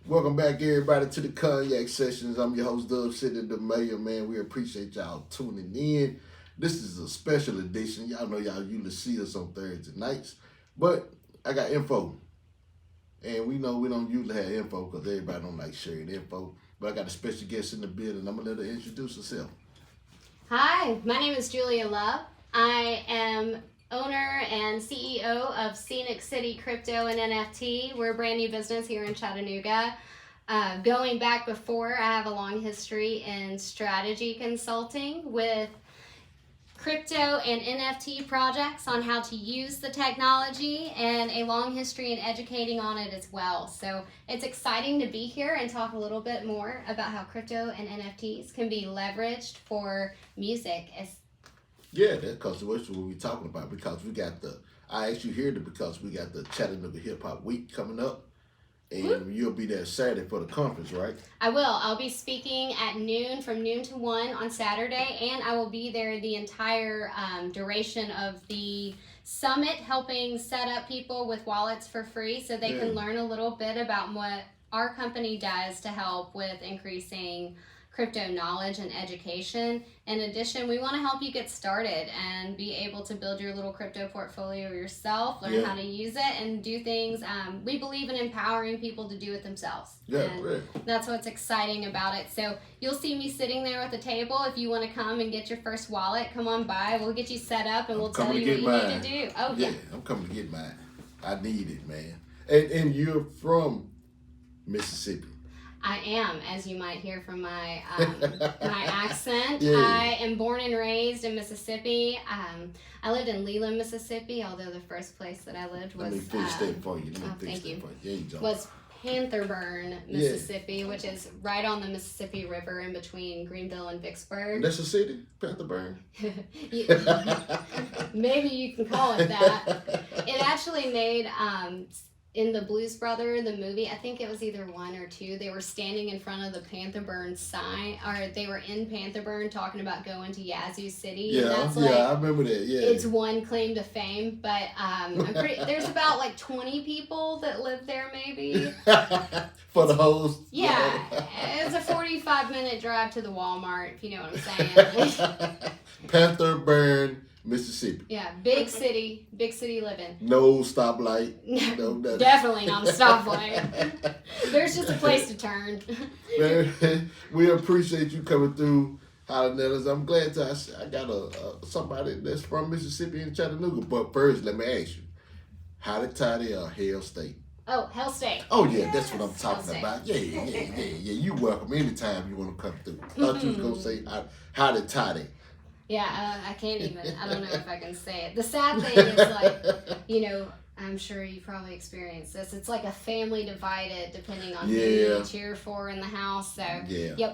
Welcome back, everybody, to the Cognac Sessions. I'm your host, DubCiti, the mayor, man. We appreciate y'all tuning in. This is a special edition. Y'all know y'all usually see us on Thursday nights, but I got info. And we know we don't usually have info because everybody don't like sharing info. But I got a special guest in the building. I'm going to let her introduce herself. Hi, my name is Julia Love. I am owner and CEO of Cognac City Crypto and NFT. We're a brand new business here in Chattanooga. Going back before, I have a long history in strategy consulting with crypto and NFT projects on how to use the technology, and a long history in educating on it as well. So it's exciting to be here and talk a little bit more about how crypto and NFTs can be leveraged for music. Yeah, that's because what we're talking about. Because we got I asked you here because we got the Chattanooga Hip Hop Week coming up. And you'll be there Saturday for the conference, right? I will. I'll be speaking at noon, from noon to 1 on Saturday, and I will be there the entire duration of the summit, helping set up people with wallets for free so they can learn a little bit about what our company does to help with increasing crypto knowledge and education. In addition, we want to help you get started and be able to build your little crypto portfolio yourself, learn how to use it, and do things. We believe in empowering people to do it themselves. And that's what's exciting about it. So you'll see me sitting there at the table. If you want to come and get your first wallet, come on by. We'll get you set up and we'll tell you what you need to do. Oh, yeah. I'm coming to get mine. I need it, man. And you're from Mississippi. I am, as you might hear from my my accent. I am born and raised in Mississippi. I lived in Leland, Mississippi, although the first place that I lived was... Let me fix that for you. Thank you. Yeah, was Pantherburn, Mississippi, which is right on the Mississippi River in between Greenville and Vicksburg. That's a city, Pantherburn? Maybe you can call it that. It actually made... in the Blues Brother, the movie, I think it was either 1 or 2, they were standing in front of the Pantherburn sign, or they were in Pantherburn talking about going to Yazoo City. Yeah, and that's I remember that, It's one claim to fame, but there's about like 20 people that live there, maybe. For the host? Yeah, it's a 45-minute drive to the Walmart, if you know what I'm saying. Pantherburn, Mississippi. Yeah, big city living. No stoplight. No nothing. Definitely not a stoplight. There's just a place to turn. Man, we appreciate you coming through, hollering at us. I'm glad I got somebody that's from Mississippi in Chattanooga. But first, let me ask you, how did Toddy or Hell State? Oh, Hell State. Oh, yeah, that's what I'm talking about. Yeah. You welcome anytime you want to come through. Thought you was going to say, how did Toddy? Yeah, I can't even. I don't know if I can say it. The sad thing is, like, I'm sure you probably experienced this. It's like a family divided depending on who you cheer for in the house. So,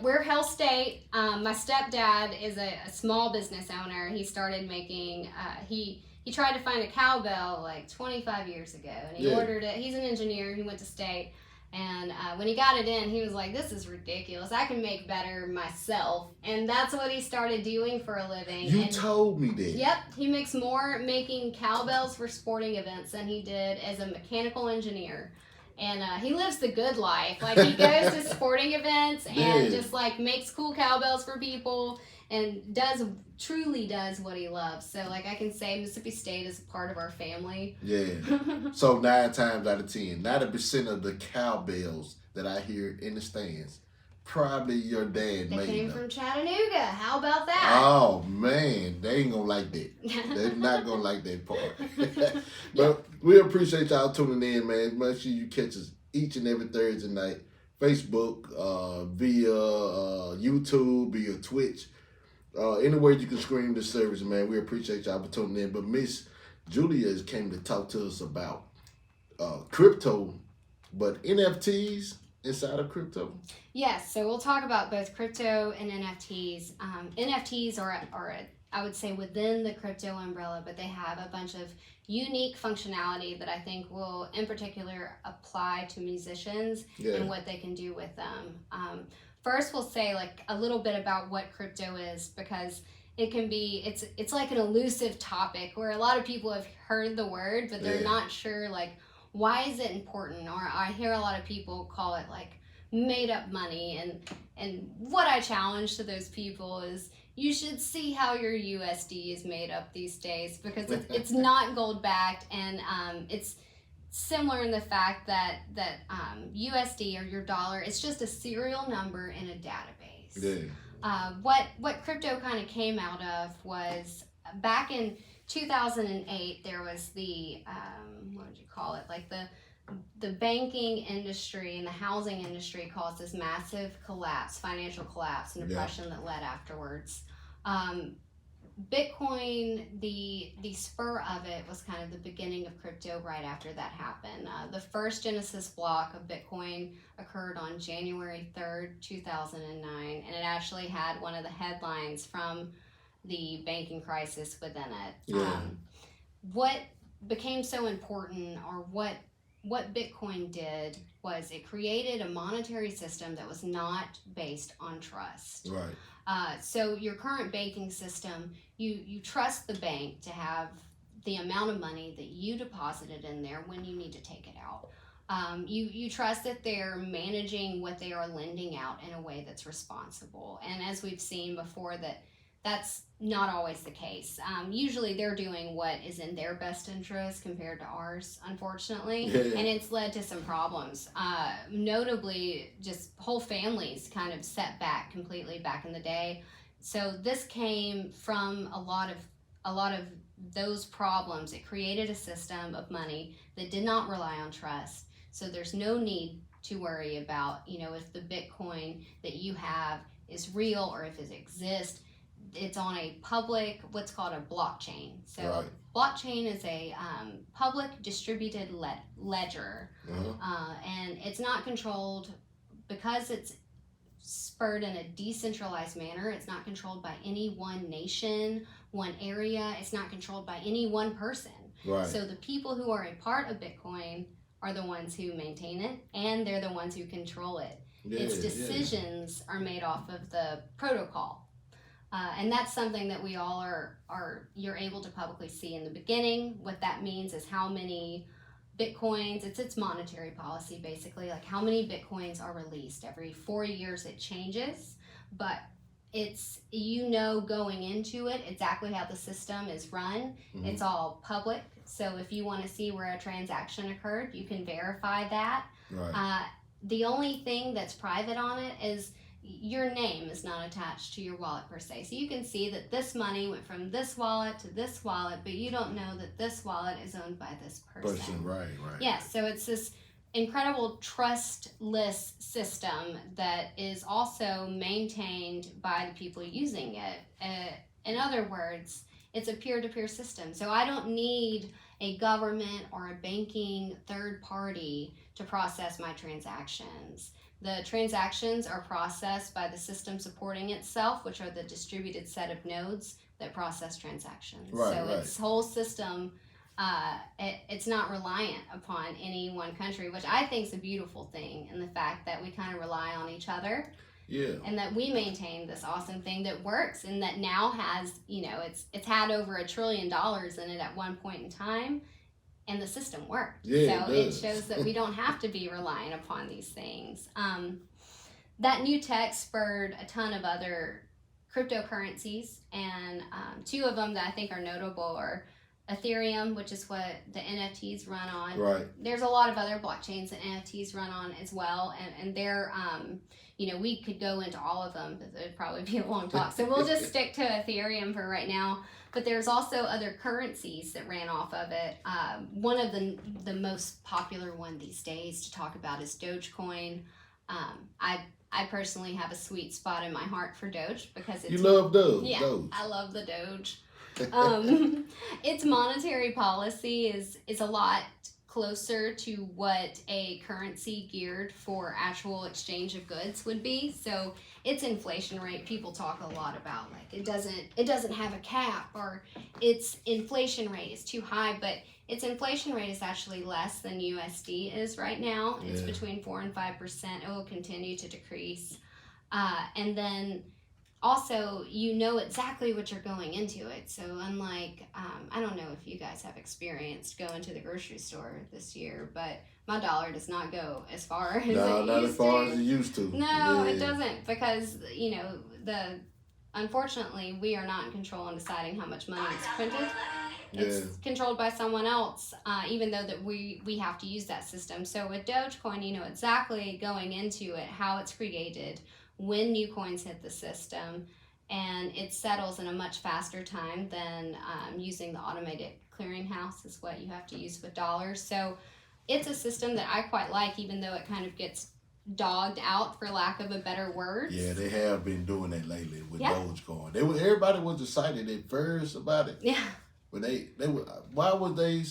we're Hell State. My stepdad is a small business owner. He started making, he tried to find a cowbell like 25 years ago, and he ordered it. He's an engineer. He went to state. And when he got it in, he was like, this is ridiculous. I can make better myself. And that's what he started doing for a living. You told me that. Yep. He makes more making cowbells for sporting events than he did as a mechanical engineer. And he lives the good life. Like, he goes to sporting events and just, like, makes cool cowbells for people and truly does what he loves. So, like, I can say Mississippi State is a part of our family. Yeah. So 9 times out of 10, 90% of the cowbells that I hear in the stands, probably your dad made them. They came from Chattanooga. How about that? Oh, man. They ain't going to like that. They're not going to like that part. But we appreciate y'all tuning in, man. Make sure you catch us each and every Thursday night. Facebook, via YouTube, via Twitch. Anywhere you can stream this service, man. We appreciate y'all for tuning in. But Miss Julia came to talk to us about crypto, but NFTs inside of crypto. Yes, so we'll talk about both crypto and NFTs. NFTs are I would say within the crypto umbrella, but they have a bunch of unique functionality that I think will in particular apply to musicians and what they can do with them. First, we'll say like a little bit about what crypto is, because it can be, it's like an elusive topic where a lot of people have heard the word, but they're not sure like why is it important? Or I hear a lot of people call it like made up money, and what I challenge to those people is you should see how your USD is made up these days, because it's not gold backed, and it's similar in the fact that USD, or your dollar, it's just a serial number in a database. Yeah. What crypto kind of came out of was back in 2008, there was the what would you call it, like the banking industry and the housing industry caused this massive collapse, financial collapse, and depression that led afterwards. Bitcoin, the spur of it was kind of the beginning of crypto right after that happened. The first Genesis block of Bitcoin occurred on January 3rd, 2009, and it actually had one of the headlines from the banking crisis within it. Yeah. What became so important, or what Bitcoin did, was it created a monetary system that was not based on trust. Right. So your current banking system, you trust the bank to have the amount of money that you deposited in there when you need to take it out. You trust that they're managing what they are lending out in a way that's responsible. And as we've seen before, that's not always the case. Usually they're doing what is in their best interest compared to ours, unfortunately. Yeah. And it's led to some problems. Notably, just whole families kind of set back completely back in the day. So this came from a lot of those problems. It created a system of money that did not rely on trust. So there's no need to worry about, if the Bitcoin that you have is real or if it exists. It's on a public, what's called a blockchain. So Right. blockchain is a public distributed ledger. And it's not controlled, because it's spurred in a decentralized manner. It's not controlled by any one nation, one area. It's not controlled by any one person. Right. So the people who are a part of Bitcoin are the ones who maintain it, and they're the ones who control it. Yeah, Its decisions are made off of the protocol. And that's something that we all you're able to publicly see in the beginning. What that means is how many Bitcoins, it's its monetary policy basically, like how many Bitcoins are released. Every 4 years it changes, but it's, going into it, exactly how the system is run. Mhm. It's all public. So if you want to see where a transaction occurred, you can verify that. Right. The only thing that's private on it is your name is not attached to your wallet per se. So you can see that this money went from this wallet to this wallet, but you don't know that this wallet is owned by this person. Right. Yes, so it's this incredible trustless system that is also maintained by the people using it. In other words, it's a peer-to-peer system. So I don't need a government or a banking third party to process my transactions. The transactions are processed by the system supporting itself, which are the distributed set of nodes that process transactions. Its whole system, it's not reliant upon any one country, which I think is a beautiful thing, in the fact that we kind of rely on each other. Yeah. And that we maintain this awesome thing that works, and that now has, it's had over $1 trillion in it at one point in time. And the system worked. Yeah, so it shows that we don't have to be reliant upon these things. That new tech spurred a ton of other cryptocurrencies, and two of them that I think are notable are Ethereum, which is what the NFTs run on. Right. There's a lot of other blockchains that NFTs run on as well, and they're, we could go into all of them, but it would probably be a long talk. So we'll just stick to Ethereum for right now. But there's also other currencies that ran off of it. One of the most popular one these days to talk about is Dogecoin. I personally have a sweet spot in my heart for Doge because it's... You love Doge. Yeah, Doge. I love the Doge. Its monetary policy is a lot closer to what a currency geared for actual exchange of goods would be. So its inflation rate, people talk a lot about, like it doesn't have a cap, or its inflation rate is too high, but its inflation rate is actually less than USD is right now. It's between 4 and 5%. It will continue to decrease. And then also, you know exactly what you're going into it. So unlike, I don't know if you guys have experienced going to the grocery store this year, but my dollar does not go as far as not as far as it used to. No, it doesn't, because, unfortunately, we are not in control in deciding how much money is printed. It's controlled by someone else, even though that we have to use that system. So with Dogecoin, you know exactly going into it, how it's created, when new coins hit the system, and it settles in a much faster time than using the automated clearinghouse is what you have to use with dollars. So it's a system that I quite like, even though it kind of gets dogged out, for lack of a better word. Yeah, they have been doing that lately with Dogecoin. Everybody was excited at first about it. Yeah. But they were, why was they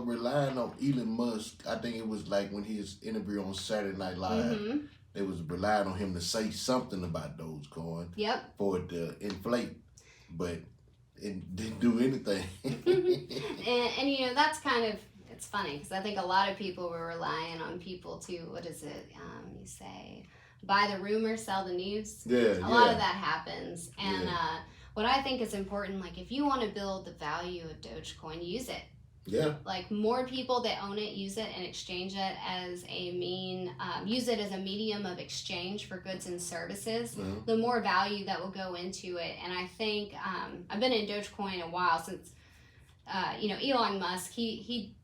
relying on Elon Musk? I think it was like when he was interviewed on Saturday Night Live. Mm-hmm. They was relying on him to say something about Dogecoin. Yep. For it to inflate, but it didn't do anything. and that's kind of, it's funny, because I think a lot of people were relying on people to, what is it, you say, buy the rumor, sell the news. Yeah, a lot of that happens. And what I think is important, like if you want to build the value of Dogecoin, use it. Yeah. Like more people that own it, use it and exchange it as use it as a medium of exchange for goods and services, mm-hmm. the more value that will go into it. And I think, I've been in Dogecoin a while since, Elon Musk, he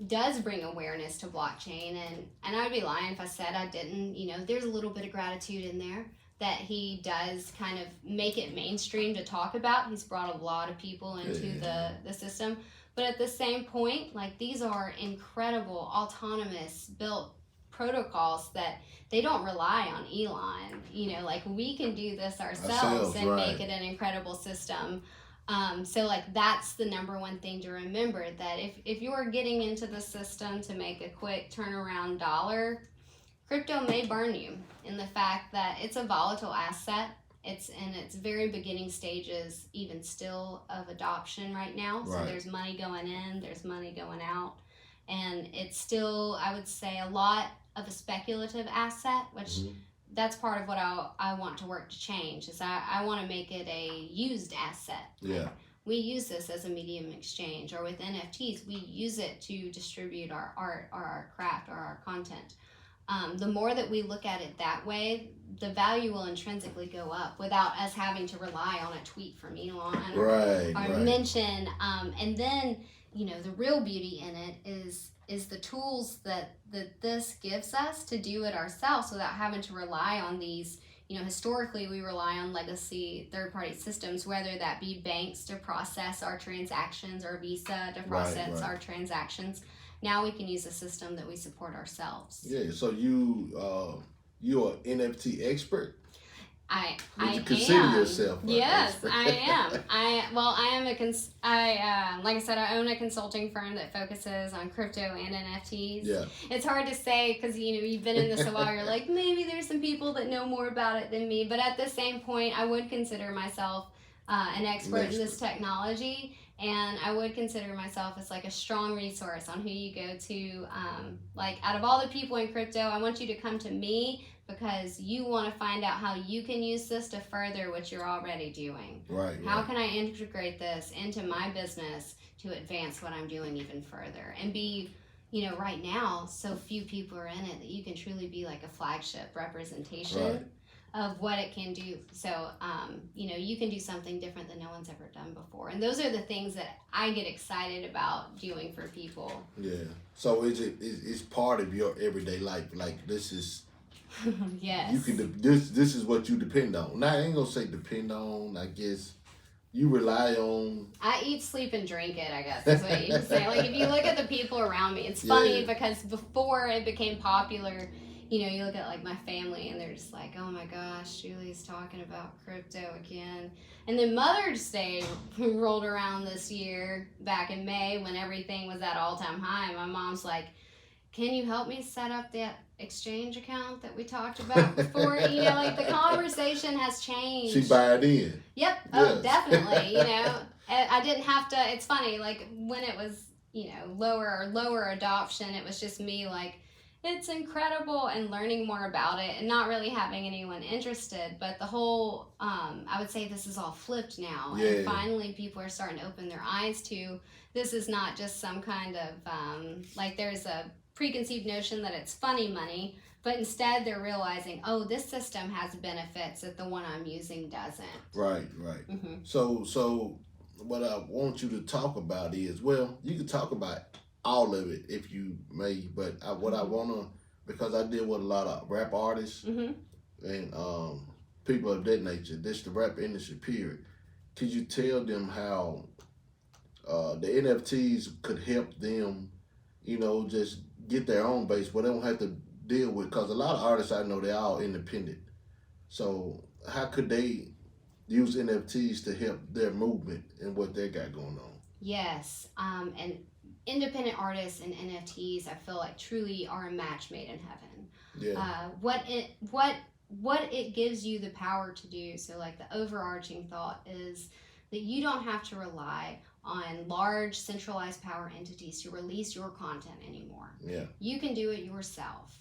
does bring awareness to blockchain, and I'd be lying if I said I didn't. There's a little bit of gratitude in there that he does kind of make it mainstream to talk about. He's brought a lot of people into the system. But at the same point, like, these are incredible autonomous built protocols that they don't rely on Elon. Like, we can do this ourselves and make it an incredible system. So like, that's the number one thing to remember, that if you're getting into the system to make a quick turnaround dollar, crypto may burn you, in the fact that it's a volatile asset. It's in its very beginning stages, even still, of adoption right now. So there's money going in, there's money going out. And it's still, I would say, a lot of a speculative asset, which that's part of what I want to work to change, is I want to make it a used asset. Yeah. Like, we use this as a medium exchange, or with NFTs, we use it to distribute our art or our craft or our content. The more that we look at it that way, the value will intrinsically go up without us having to rely on a tweet from Elon or mention. And then, the real beauty in it is the tools that this gives us to do it ourselves without having to rely on these. Historically, we rely on legacy third-party systems, whether that be banks to process our transactions or Visa to process our transactions. Now we can use a system that we support ourselves. Yeah, so you're an NFT expert? I Would you consider yourself? Yes, I am. Like I said, I own a consulting firm that focuses on crypto and NFTs. Yeah. It's hard to say, because you've been in this a while. You're like, maybe there's some people that know more about it than me. But at the same point, I would consider myself an expert in this technology. And I would consider myself as like a strong resource on who you go to. Like, out of all the people in crypto, I want you to come to me because you want to find out how you can use this to further what you're already doing. How can I integrate this into my business to advance what I'm doing even further? And be, right now, so few people are in it that you can truly be like a flagship representation of what it can do. So, you can do something different that no one's ever done before. And those are the things that I get excited about doing for people. Yeah. So it's part of your everyday life. Like, this is... Yes. You can. This is what you depend on. Now, I ain't gonna say depend on. I guess you rely on. I eat, sleep, and drink it, I guess is what you can say. Like, if you look at the people around me, it's funny because before it became popular, you look at like my family and they're just like, oh my gosh, Julie's talking about crypto again. And then Mother's Day rolled around this year back in May when everything was at all-time high. My mom's like, can you help me set up that exchange account that we talked about before? Like, the conversation has changed. She buying in. Yep. Oh, definitely. I didn't have to. It's funny, like, when it was, lower adoption, it was just me like, It's incredible, and learning more about it and not really having anyone interested. But the whole, I would say this is all flipped now. Yeah. And finally people are starting to open their eyes to this is not just some kind of, like there's a preconceived notion that it's funny money, but instead they're realizing, oh, this system has benefits that the one I'm using doesn't. Right. Mm-hmm. So what I want you to talk about is, well, you can talk about all of it if you may, but what I want to, because I deal with a lot of rap artists Mm-hmm. and people of that nature, this the rap industry period. Could you tell them how the NFTs could help them, just get their own base, but they don't have to deal with, because a lot of artists I know, they're all independent. So how could they use NFTs to help their movement and what they got going on? Yes, and independent artists and NFTs, I feel like truly are a match made in heaven. Yeah. What it gives you the power to do. So like the overarching thought is that you don't have to rely on large centralized power entities to release your content anymore. Yeah. You can do it yourself.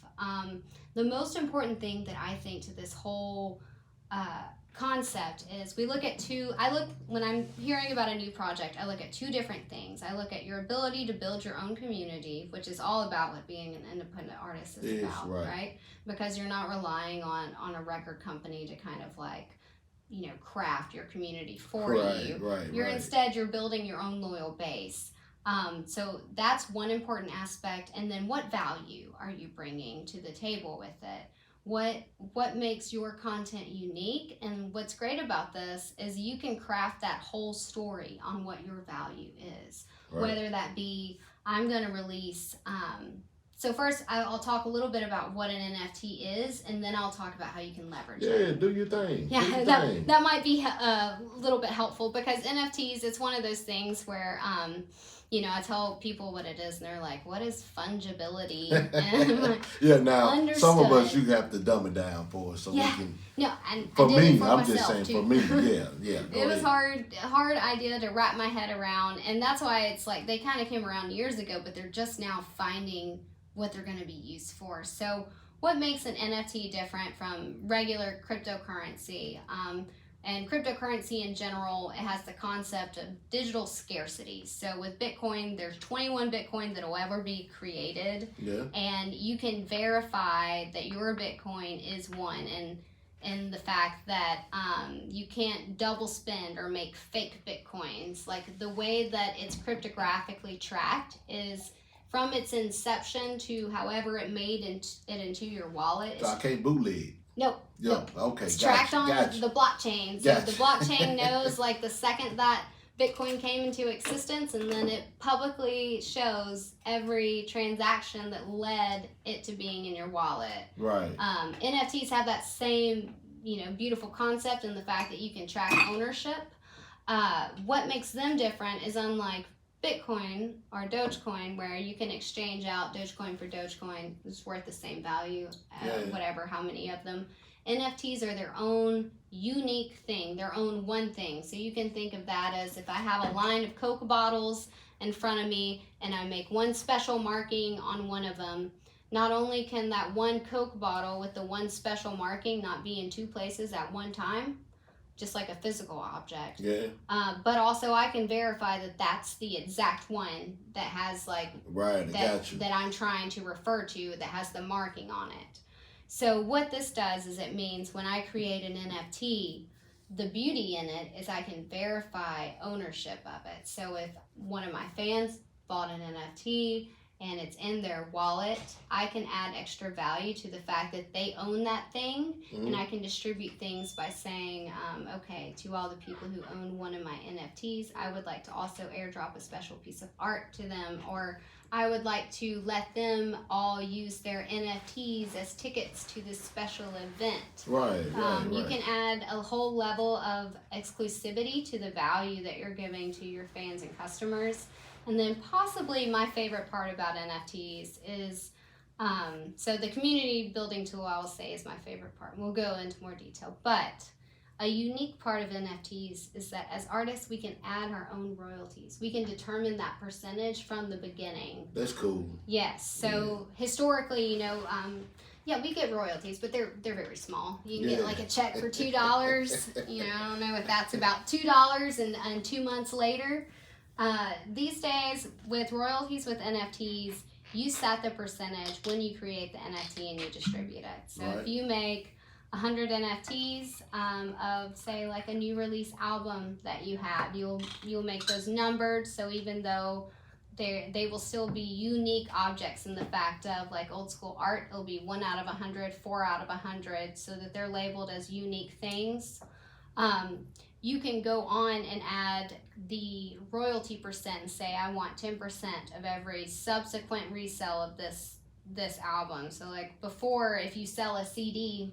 The most important thing that I think to this whole concept is when I'm hearing about a new project, I look at two different things. I look at your ability to build your own community, which is all about what being an independent artist is about, right? Because you're not relying on a record company to kind of like, craft your community for you. You're instead, you're building your own loyal base. So that's one important aspect. And then what value are you bringing to the table with it? What makes your content unique? And what's great about this is you can craft that whole story on what your value is. Whether that be, I'm going to release, so first I'll talk a little bit about what an NFT is, and then I'll talk about how you can leverage it. Yeah, do your thing. Yeah, that might be a little bit helpful, because NFTs, it's one of those things where, I tell people what it is, and they're like, what is fungibility? And like, yeah, now, understood. Some of us, you have to dumb it down for us so we can. No, and for I did me, it for I'm myself just saying, too. for me, yeah. It was hard idea to wrap my head around, and that's why it's like they kind of came around years ago, but they're just now finding what they're going to be used for. So what makes an NFT different from regular cryptocurrency? And cryptocurrency in general, it has the concept of digital scarcity. So with Bitcoin, there's 21 Bitcoin that will ever be created. Yeah. And you can verify that your Bitcoin is one. And the fact that you can't double spend or make fake Bitcoins. Like the way that it's cryptographically tracked is from its inception to however it made it into your wallet. So I can't bootleg. Nope. Yep. Okay. It's tracked on the blockchain. So the blockchain knows like the second that Bitcoin came into existence, and then it publicly shows every transaction that led it to being in your wallet. Right. NFTs have that same, beautiful concept, and the fact that you can track ownership. What makes them different is unlike Bitcoin or Dogecoin, where you can exchange out Dogecoin for Dogecoin. It's worth the same value, whatever, how many of them. NFTs are their own unique thing, their own one thing. So you can think of that as if I have a line of Coke bottles in front of me and I make one special marking on one of them, not only can that one Coke bottle with the one special marking not be in two places at one time, just like a physical object. Yeah. But also I can verify that that's the exact one that has like that I'm trying to refer to, that has the marking on it. So what this does is it means when I create an NFT, the beauty in it is I can verify ownership of it. So if one of my fans bought an NFT and it's in their wallet, I can add extra value to the fact that they own that thing, and I can distribute things by saying, okay, to all the people who own one of my NFTs, I would like to also airdrop a special piece of art to them, or I would like to let them all use their NFTs as tickets to this special event. Right. You can add a whole level of exclusivity to the value that you're giving to your fans and customers. And then possibly my favorite part about NFTs is, so the community building tool, I will say, is my favorite part. We'll go into more detail. But A unique part of NFTs is that as artists, we can add our own royalties. We can determine that percentage from the beginning. That's cool. Yes. So historically, you know, yeah, we get royalties, but they're very small. You can get like a check for $2. You know, I don't know if that's about $2 and 2 months later. These days, with royalties with NFTs, you set the percentage when you create the NFT and you distribute it. So if you make 100 NFTs of, say, like a new release album that you have, you'll make those numbered, so even though they will still be unique objects in the fact of, like, old school art, it'll be 1 out of 100, 4 out of 100, so that they're labeled as unique things. You can go on and add the royalty percent and say, I want 10% of every subsequent resale of this album. So, like, before, if you sell a CD,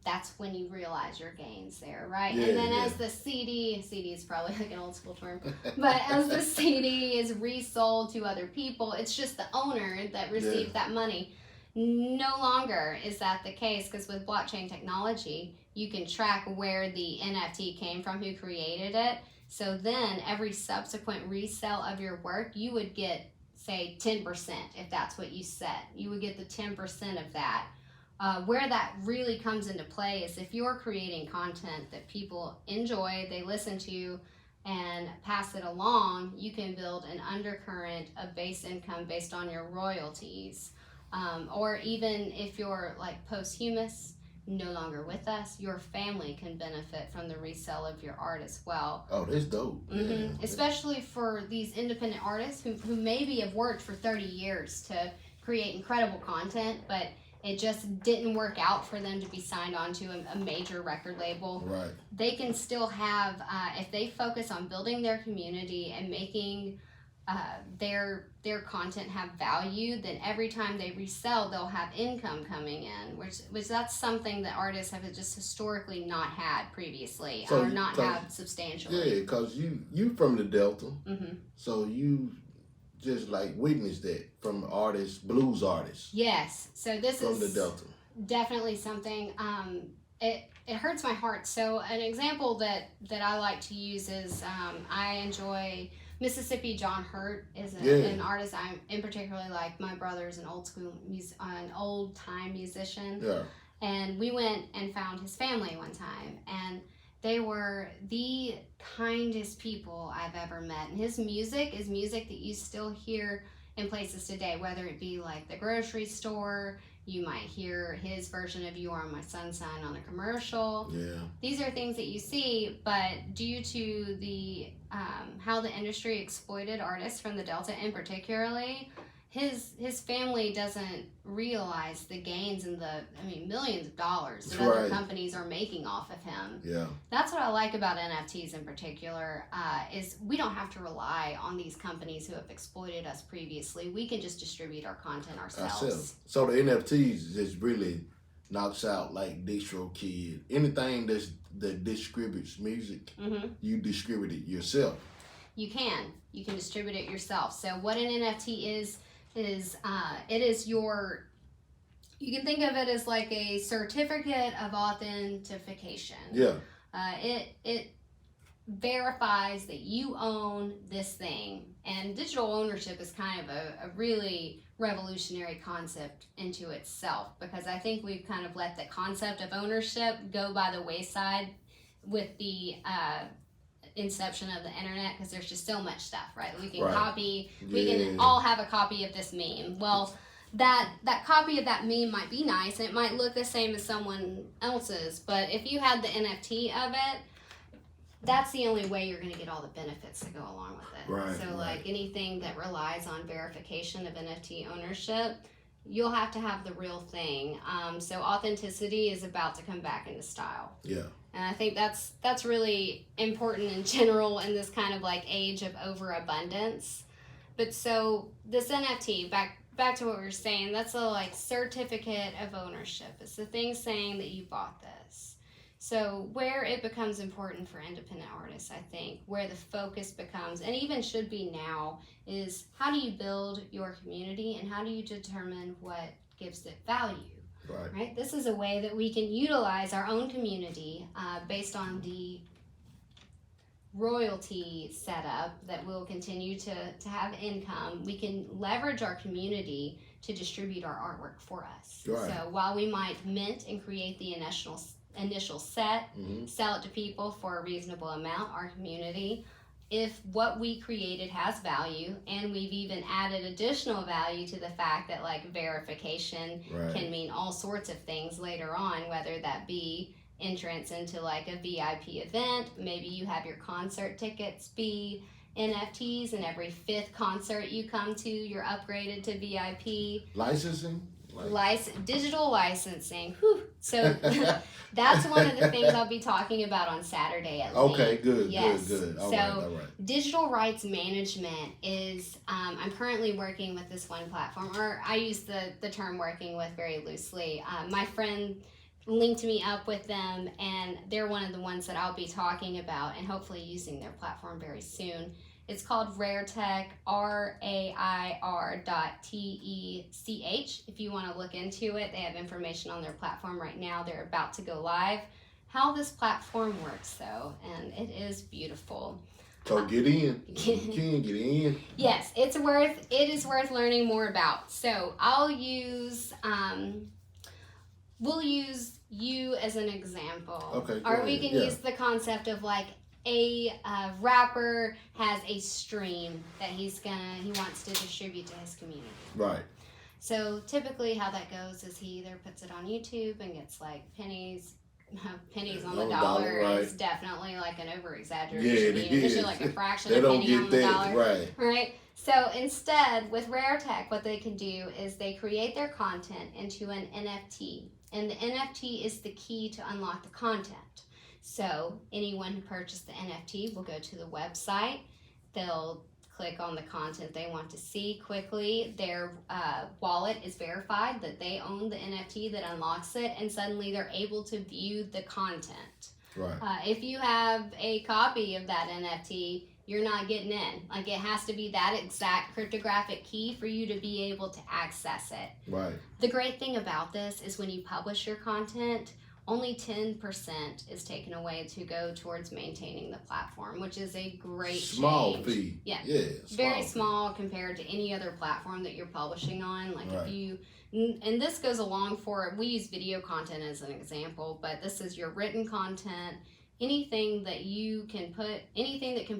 that's when you realize your gains there, right? Yeah, and then as the CD is probably like an old school term, but as the CD is resold to other people, it's just the owner that received that money. No longer is that the case, because with blockchain technology, you can track where the NFT came from, who created it. So then every subsequent resale of your work, you would get, say, 10%, if that's what you set. You would get the 10% of that. Where that really comes into play is if you're creating content that people enjoy, they listen to, and pass it along, you can build an undercurrent of base income based on your royalties. Or even if you're, like, posthumous, no longer with us, your family can benefit from the resale of your art as well. Oh, that's dope. Yeah. Especially for these independent artists who maybe have worked for 30 years to create incredible content, but it just didn't work out for them to be signed on to a major record label. Right. They can still have, if they focus on building their community and making their content have value, then every time they resell, they'll have income coming in, which that's something that artists have just historically not had previously, or not had substantially. Yeah, because you from the Delta, so you just, like, witnessed that from artists, blues artists. Yes, so this from is the Delta. Definitely something. It hurts my heart. So an example that I like to use is I enjoy Mississippi. John Hurt is an artist I in particularly like. My brother's an old time musician. Yeah. And we went and found his family one time, and they were the kindest people I've ever met. And his music is music that you still hear in places today, whether it be like the grocery store. You might hear his version of You Are My Sunshine on a commercial. Yeah. These are things that you see, but due to the how the industry exploited artists from the Delta in particularly, his family doesn't realize the gains and millions of dollars that other companies are making off of him. Yeah. That's what I like about NFTs in particular, is we don't have to rely on these companies who have exploited us previously. We can just distribute our content ourselves. So the NFTs just really knocks out, like, DistroKid. Anything that distributes music, you distribute it yourself. You can distribute it yourself. So what an NFT is it is your, you can think of it as like a certificate of authentication. Yeah. It verifies that you own this thing, and digital ownership is kind of a really revolutionary concept into itself, because I think we've kind of let the concept of ownership go by the wayside with the inception of the internet, because there's just so much stuff, right? We can copy, we can all have a copy of this meme. Well, that copy of that meme might be nice, and it might look the same as someone else's, but if you had the NFT of it, that's the only way you're going to get all the benefits that go along with it. Right, so like anything that relies on verification of NFT ownership, you'll have to have the real thing. So authenticity is about to come back into style. Yeah. And I think that's really important in general in this kind of like age of overabundance. But so this NFT, back to what we were saying, that's a like certificate of ownership. It's the thing saying that you bought this. So where it becomes important for independent artists, I think, where the focus becomes, and even should be now, is how do you build your community and how do you determine what gives it value? Right? This is a way that we can utilize our own community based on the royalty setup that will continue to have income. We can leverage our community to distribute our artwork for us. Right. So while we might mint and create the initial set, sell it to people for a reasonable amount, our community, if what we created has value, and we've even added additional value to the fact that like verification can mean all sorts of things later on, whether that be entrance into like a VIP event, maybe you have your concert tickets be NFTs, and every 5th concert you come to, you're upgraded to VIP. Licensing? Digital licensing. Whew. So that's one of the things I'll be talking about on Saturday at least. Okay, good, yes. good. All right. Digital rights management is, I'm currently working with this one platform, or I use the term working with very loosely. My friend linked me up with them, and they're one of the ones that I'll be talking about and hopefully using their platform very soon. It's called RairTech, RAIR.TECH. If you want to look into it, they have information on their platform right now. They're about to go live. How this platform works, though, and it is beautiful. So get in. You can get in. Yes, it is worth learning more about. So we'll use you as an example. Okay. Or we can use the concept of like a rapper has a stream that he wants to distribute to his community. Right. So typically how that goes is he either puts it on YouTube and gets like pennies on the dollar. Right. It's definitely like an over exaggeration. Yeah, it is. Usually like a fraction of a penny on the dollar. Right. So instead with RairTech, what they can do is they create their content into an NFT. And the NFT is the key to unlock the content. So anyone who purchased the NFT will go to the website. They'll click on the content they want to see quickly. Their wallet is verified that they own the NFT that unlocks it, and suddenly they're able to view the content. Right. If you have a copy of that NFT, you're not getting in. Like, it has to be that exact cryptographic key for you to be able to access it. Right. The great thing about this is when you publish your content, only 10% is taken away to go towards maintaining the platform, which is a great small change. fee. Yeah. Very small compared to any other platform that you're publishing on. Like if you, and this goes along for, we use video content as an example, but this is your written content. Anything that can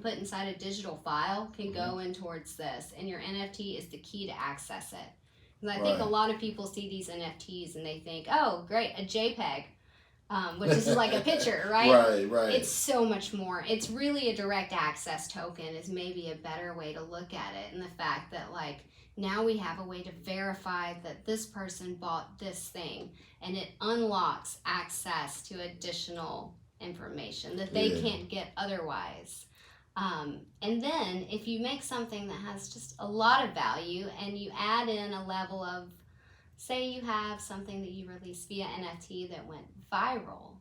put inside a digital file can go in towards this, and your NFT is the key to access it. Because I think a lot of people see these NFTs and they think, oh, great, a JPEG. Which is like a picture, right? Right. It's so much more. It's really a direct access token is maybe a better way to look at it. And the fact that like now we have a way to verify that this person bought this thing, and it unlocks access to additional information that they can't get otherwise. And then if you make something that has just a lot of value and you add in a level of, say you have something that you released via NFT that went viral.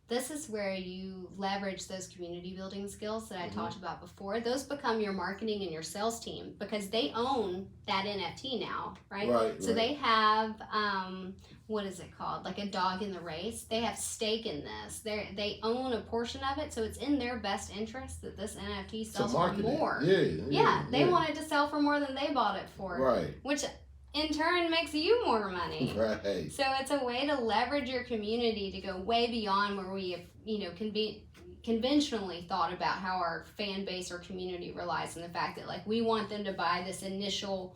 This is where you leverage those community building skills that I talked about before. Those become your marketing and your sales team because they own that NFT now, right? So they have, what is it called? Like a dog in the race. They have stake in this. They own a portion of it, so it's in their best interest that this NFT sells for more. They wanted to sell for more than they bought it for. Which in turn makes you more money. So it's a way to leverage your community to go way beyond where we have, conventionally thought about how our fan base or community relies on the fact that like we want them to buy this initial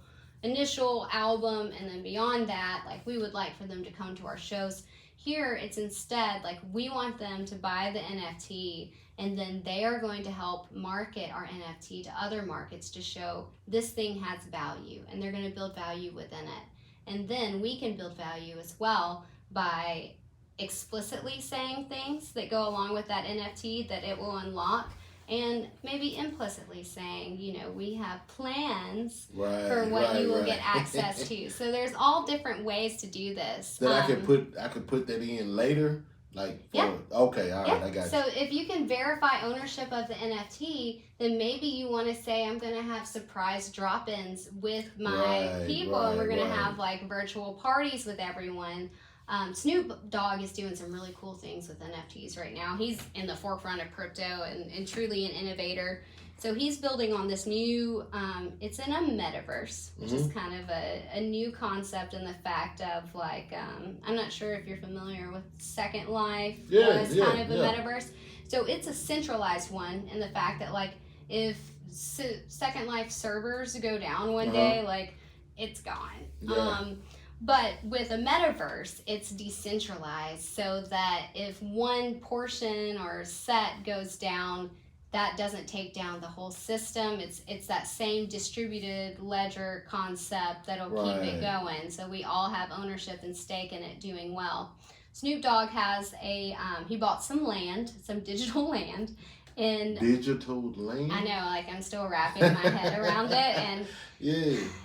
album, and then beyond that, like we would like for them to come to our shows. Here it's instead like we want them to buy the NFT, and then they are going to help market our NFT to other markets to show this thing has value, and they're going to build value within it. And then we can build value as well by explicitly saying things that go along with that NFT that it will unlock, and maybe implicitly saying, we have plans for what you will get access to. So there's all different ways to do this. That I could put that in later. Okay, all right, I got you. So if you can verify ownership of the NFT, then maybe you want to say, I'm going to have surprise drop-ins with my people, and we're going to have like virtual parties with everyone. Snoop Dogg is doing some really cool things with NFTs right now. He's in the forefront of crypto and truly an innovator. So he's building on this new, it's in a metaverse, which is kind of a new concept in the fact of like, I'm not sure if you're familiar with Second Life was kind of a metaverse. So it's a centralized one in the fact that like if Second Life servers go down one day, like it's gone. But with a metaverse, it's decentralized so that if one portion or set goes down, that doesn't take down the whole system. It's that same distributed ledger concept that'll keep it going. So we all have ownership and stake in it doing well. Snoop Dogg has he bought some land, some digital land. Digital land? I know, like I'm still wrapping my head around it, and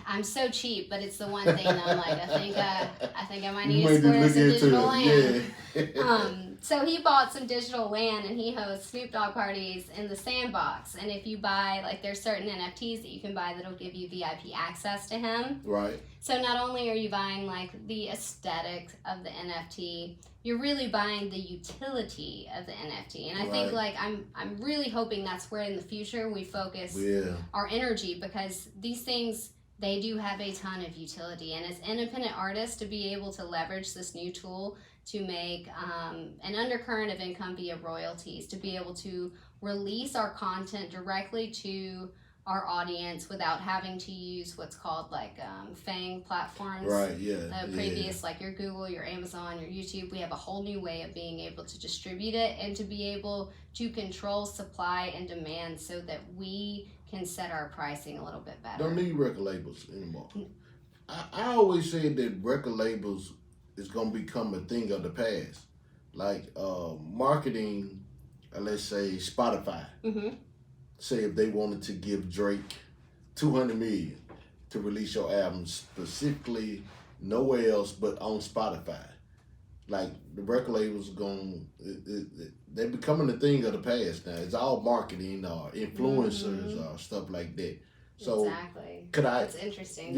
I'm so cheap, but it's the one thing that I'm like, I think I might need to square some digital land. So he bought some digital land, and he hosts Snoop Dogg parties in the Sandbox. And if you buy, like, there's certain NFTs that you can buy that'll give you VIP access to him. Right. So not only are you buying like the aesthetic of the NFT, you're really buying the utility of the NFT. And I think like I'm really hoping that's where in the future we focus our energy, because these things, they do have a ton of utility. And as independent artists, to be able to leverage this new tool to make an undercurrent of income via royalties, to be able to release our content directly to our audience without having to use what's called like FANG platforms. Previous like your Google, your Amazon, your YouTube. We have a whole new way of being able to distribute it and to be able to control supply and demand so that we can set our pricing a little bit better. Don't need record labels anymore. I always said that record labels is going to become a thing of the past. Like marketing, let's say Spotify. Say if they wanted to give Drake $200 million to release your album specifically nowhere else but on Spotify, like the record labels they're becoming a thing of the past now. It's all marketing or influencers or stuff like that. So that's interesting.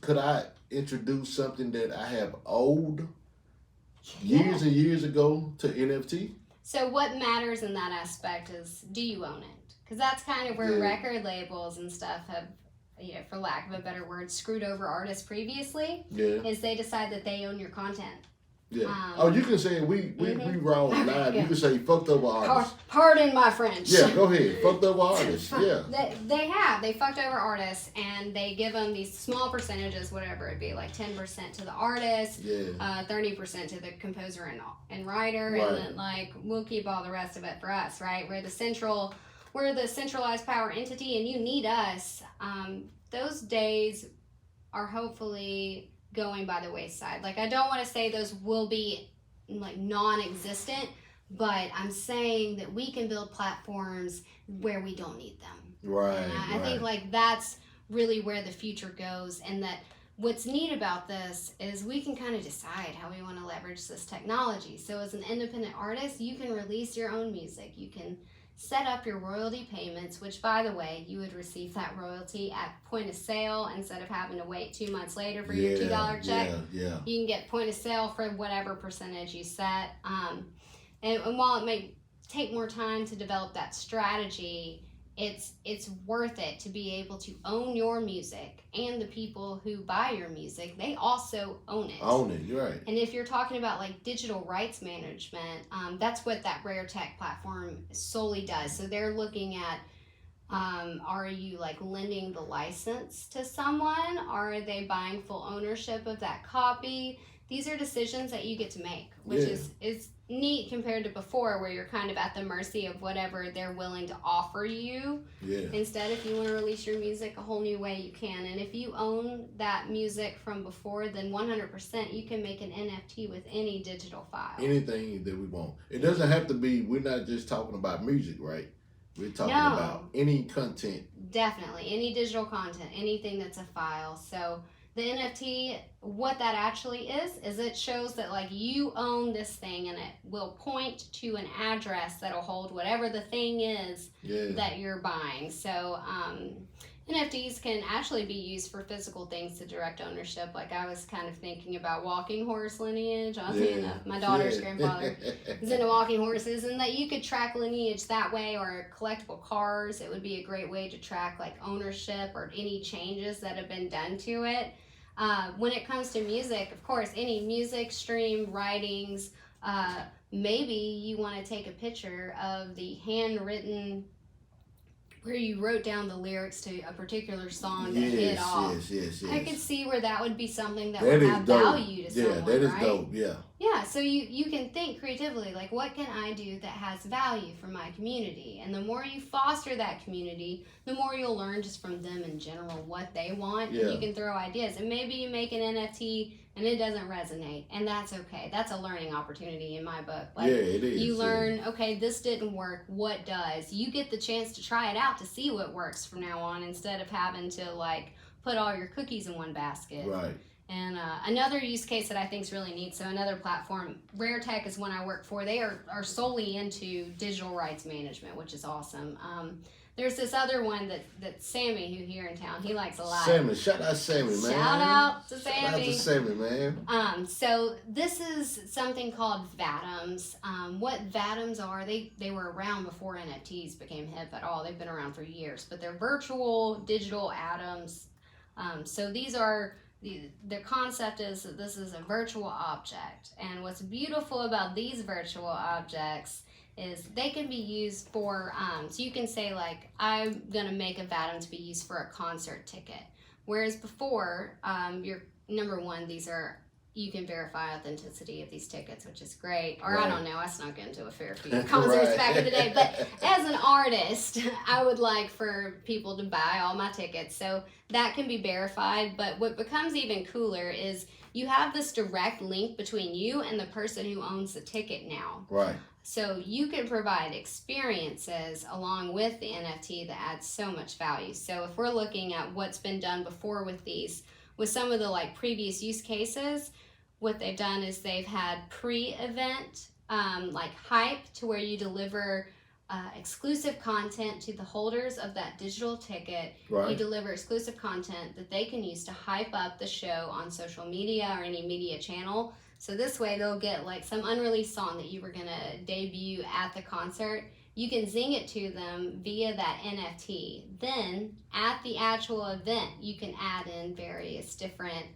Could I introduce something that I have owed years and years ago to NFT? So what matters in that aspect is, do you own it? Because that's kind of where record labels and stuff have, for lack of a better word, screwed over artists previously. Is they decide that they own your content. You can say we raw live. You can say fucked over artists. Pardon my French. Go ahead. Fucked over artists. They fucked over artists, and they give them these small percentages, whatever it be, like 10% to the artist, 30% to the composer and writer, and then like we'll keep all the rest of it for us, right? We're the centralized power entity, and you need us. Those days are hopefully going by the wayside. Like, I don't want to say those will be like non-existent, but I'm saying that we can build platforms where we don't need them. And I think like that's really where the future goes, and that what's neat about this is we can kind of decide how we want to leverage this technology. So as an independent artist, you can release your own music. You can set up your royalty payments, which, by the way, you would receive that royalty at point of sale instead of having to wait 2 months later for your $2 check. You can get point of sale for whatever percentage you set. And while it may take more time to develop that strategy, it's worth it to be able to own your music, and the people who buy your music, they also own it. You're right. And if you're talking about like digital rights management, that's what that Rare Tech platform solely does. So they're looking at, are you like lending the license to someone? Are they buying full ownership of that copy? These are decisions that you get to make, which is neat compared to before, where you're kind of at the mercy of whatever they're willing to offer you. Instead, if you want to release your music a whole new way, you can. And if you own that music from before, then 100% you can make an NFT with any digital file. Anything that we want. It doesn't have to be, we're not just talking about music, right? We're talking about any content. Definitely. Any digital content, anything that's a file. So the NFT, what that actually is it shows that like you own this thing, and it will point to an address that'll hold whatever the thing is that you're buying. So NFTs can actually be used for physical things to direct ownership. Like I was kind of thinking about walking horse lineage. Oddly enough, my daughter's grandfather is into walking horses, and that you could track lineage that way, or collectible cars. It would be a great way to track like ownership or any changes that have been done to it. When it comes to music, of course, any music stream, writings, maybe you want to take a picture of the handwritten where you wrote down the lyrics to a particular song that hit off. Yes. I could see where that would be something that would have value to someone, that is right? dope, yeah. Yeah, so you can think creatively, like, what can I do that has value for my community? And the more you foster that community, the more you'll learn just from them in general what they want. Yeah. And you can throw ideas. And maybe you make an NFT and it doesn't resonate, and that's okay. That's a learning opportunity in my book. Like, it is. You learn, okay, this didn't work. What does? You get the chance to try it out to see what works from now on, instead of having to like put all your cookies in one basket. Right. And another use case that I think is really neat, so another platform, Rare Tech is one I work for. They are solely into digital rights management, which is awesome. There's this other one that Sammy, who here in town, he likes a lot. Sammy, shout out Sammy, man. Shout out to Sammy. Shout out to Sammy, man. So this is something called VATMs. What VATMs are, they were around before NFTs became hip at all. They've been around for years, but they're virtual digital atoms. So these are, the concept is that this is a virtual object. And what's beautiful about these virtual objects is they can be used for, so you can say like, I'm gonna make a VATM to be used for a concert ticket. Whereas before, your number one, you can verify authenticity of these tickets, which is great. Or Right. I don't know, I snuck into a fair few concerts back in the day. But as an artist, I would like for people to buy all my tickets. So that can be verified. But what becomes even cooler is you have this direct link between you and the person who owns the ticket now. Right. So you can provide experiences along with the NFT that adds so much value. So if we're looking at what's been done before with these, with some of the like previous use cases, what they've done is they've had pre-event like hype, to where you deliver exclusive content to the holders of that digital ticket. Right. You deliver exclusive content that they can use to hype up the show on social media or any media channel. So this way they'll get like some unreleased song that you were gonna debut at the concert. You can zing it to them via that NFT. Then at the actual event, you can add in various different,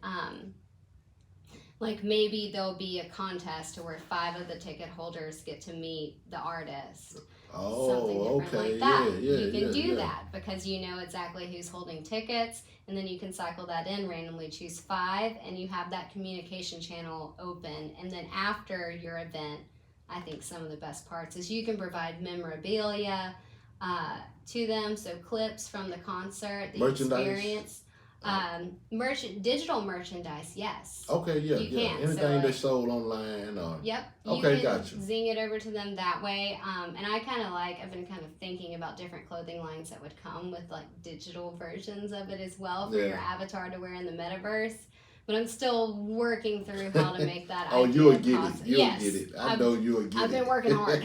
like maybe there'll be a contest to where 5 of the ticket holders get to meet the artist. Something different like that. You can do that because you know exactly who's holding tickets, and then you can cycle that in, randomly choose 5, and you have that communication channel open. And then after your event, I think some of the best parts is you can provide memorabilia to them, so clips from the concert, the experience. Digital merchandise, yes. Okay, yeah, you can. Anything so, they sold online or yep. Okay, you can gotcha. Zing it over to them that way. And I I've been kind of thinking about different clothing lines that would come with like digital versions of it as well for your avatar to wear in the metaverse. But I'm still working through how to make that. You'll get it. Yes, get it. I know you'll get it. I've been working hard.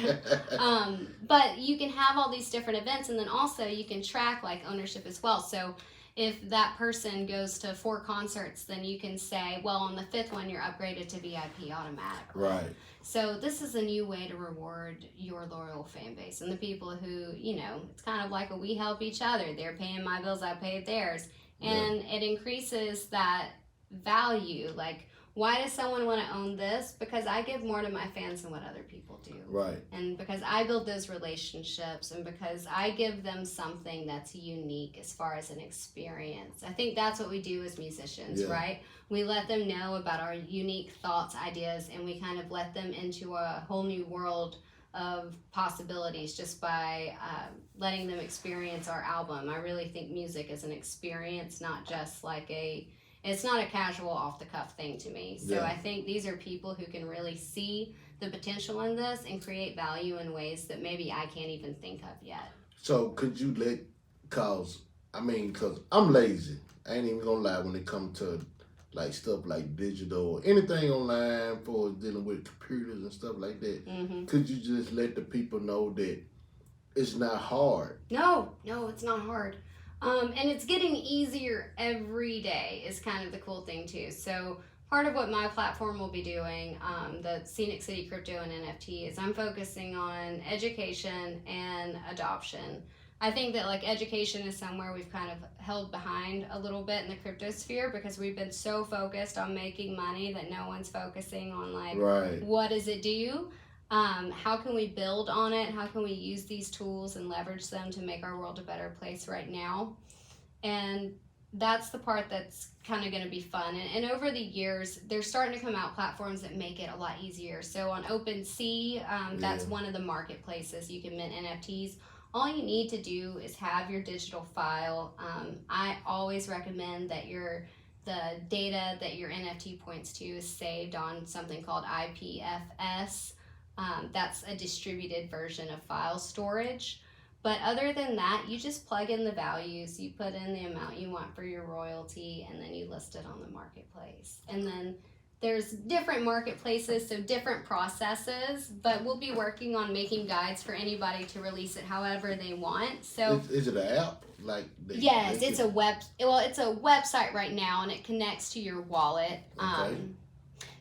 But you can have all these different events, and then also you can track like ownership as well. So if that person goes to 4 concerts, then you can say, well, on the 5th one, you're upgraded to VIP automatically. Right. So this is a new way to reward your loyal fan base and the people who, it's kind of like a we help each other. They're paying my bills, I paid theirs. And it increases that value. Like, why does someone want to own this? Because I give more to my fans than what other people do. Right. And because I build those relationships, and because I give them something that's unique as far as an experience. I think that's what we do as musicians, right? We let them know about our unique thoughts, ideas, and we kind of let them into a whole new world of possibilities just by letting them experience our album. I really think music is an experience, not just like it's not a casual off-the-cuff thing to me. So I think these are people who can really see the potential in this and create value in ways that maybe I can't even think of yet. So could you cause I'm lazy. I ain't even gonna lie when it comes to like stuff like digital or anything online for dealing with computers and stuff like that. Mm-hmm. Could you just let the people know that it's not hard? No, it's not hard. And it's getting easier every day is kind of the cool thing too. So part of what my platform will be doing, the Scenic City Crypto and NFT, is I'm focusing on education and adoption. I think that like education is somewhere we've kind of held behind a little bit in the crypto sphere because we've been so focused on making money that no one's focusing on like what does it do? How can we build on it? How can we use these tools and leverage them to make our world a better place right now? And that's the part that's kind of going to be fun. And over the years, there's starting to come out platforms that make it a lot easier. So on OpenC, that's one of the marketplaces you can mint NFTs. All you need to do is have your digital file. I always recommend that the data that your NFT points to is saved on something called IPFS. That's a distributed version of file storage. But other than that, you just plug in the values, you put in the amount you want for your royalty, and then you list it on the marketplace. And then there's different marketplaces, so different processes, but we'll be working on making guides for anybody to release it however they want. So is it an app? Yes, it's a website right now, and it connects to your wallet. Okay.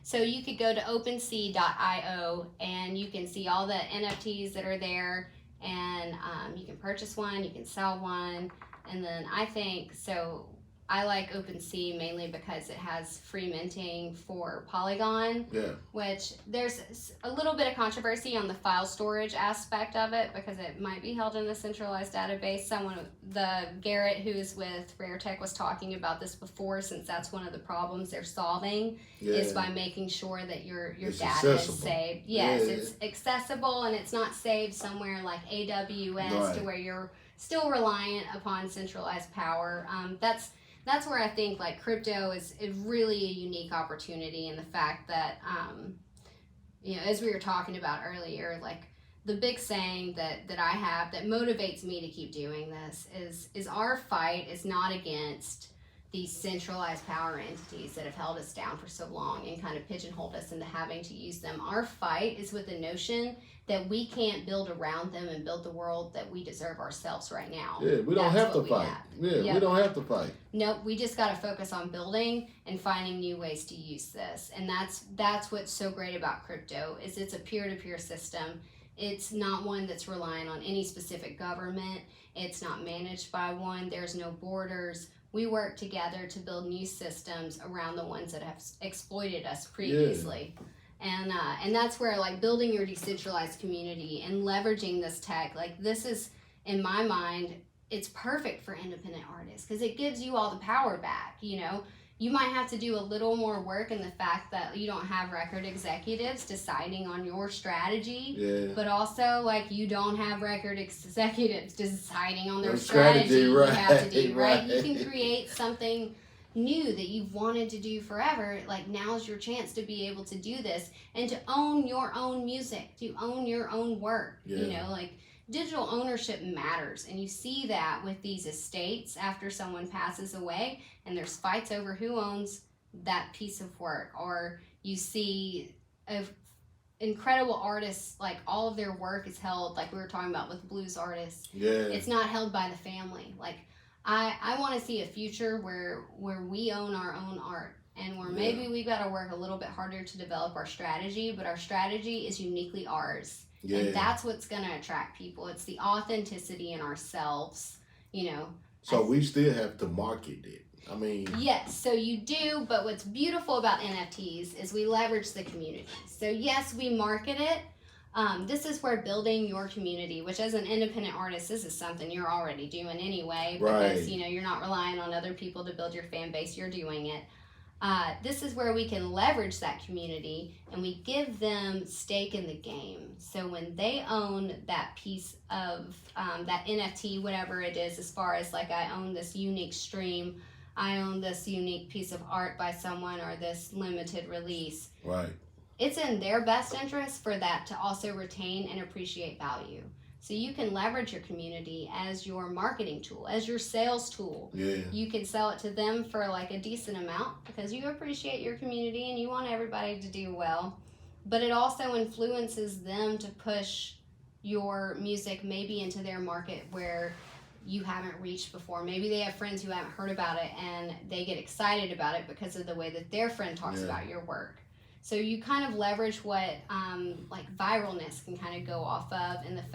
So you could go to OpenC.io and you can see all the NFTs that are there, and you can purchase one, you can sell one, and then I like OpenC mainly because it has free minting for Polygon, which there's a little bit of controversy on the file storage aspect of it because it might be held in a centralized database. Garrett, who's with Rare Tech, was talking about this before, since that's one of the problems they're solving is by making sure that your data is saved. Yes, it's accessible and it's not saved somewhere like AWS to where you're still reliant upon centralized power. That's where I think like crypto is really a unique opportunity, in the fact that, as we were talking about earlier, like the big saying that I have that motivates me to keep doing this is our fight is not against these centralized power entities that have held us down for so long and kind of pigeonholed us into having to use them. Our fight is with the notion that we can't build around them and build the world that we deserve ourselves right now. Yeah, we don't have to fight. We don't have to fight. Nope, we just got to focus on building and finding new ways to use this. And that's what's so great about crypto is it's a peer-to-peer system. It's not one that's relying on any specific government. It's not managed by one. There's no borders. We work together to build new systems around the ones that have exploited us previously. And that's where like building your decentralized community and leveraging this tech, like this is, in my mind, it's perfect for independent artists because it gives you all the power back. You might have to do a little more work in the fact that you don't have record executives deciding on your strategy, but also like you don't have record executives deciding on their strategy you have to do, right? You can create something new that you've wanted to do forever. Like now's your chance to be able to do this and to own your own music, to own your own work. Like digital ownership matters, and you see that with these estates after someone passes away and there's fights over who owns that piece of work. Or you see incredible artists, like all of their work is held, like we were talking about with blues artists, it's not held by the family. Like I want to see a future where we own our own art, and where maybe we've got to work a little bit harder to develop our strategy, but our strategy is uniquely ours. And that's what's going to attract people. It's the authenticity in ourselves, So we still have to market it. I mean... Yes, so you do, but what's beautiful about NFTs is we leverage the community. So yes, we market it. This is where building your community, which as an independent artist, this is something you're already doing anyway, because you're not relying on other people to build your fan base, you're doing it. This is where we can leverage that community and we give them stake in the game. So when they own that piece of that NFT, whatever it is, as far as like I own this unique stream, I own this unique piece of art by someone, or this limited release. It's in their best interest for that to also retain and appreciate value. So you can leverage your community as your marketing tool, as your sales tool. You can sell it to them for like a decent amount because you appreciate your community and you want everybody to do well. But it also influences them to push your music maybe into their market where you haven't reached before. Maybe they have friends who haven't heard about it and they get excited about it because of the way that their friend talks about your work. So you kind of leverage what like viralness can kind of go off of, and the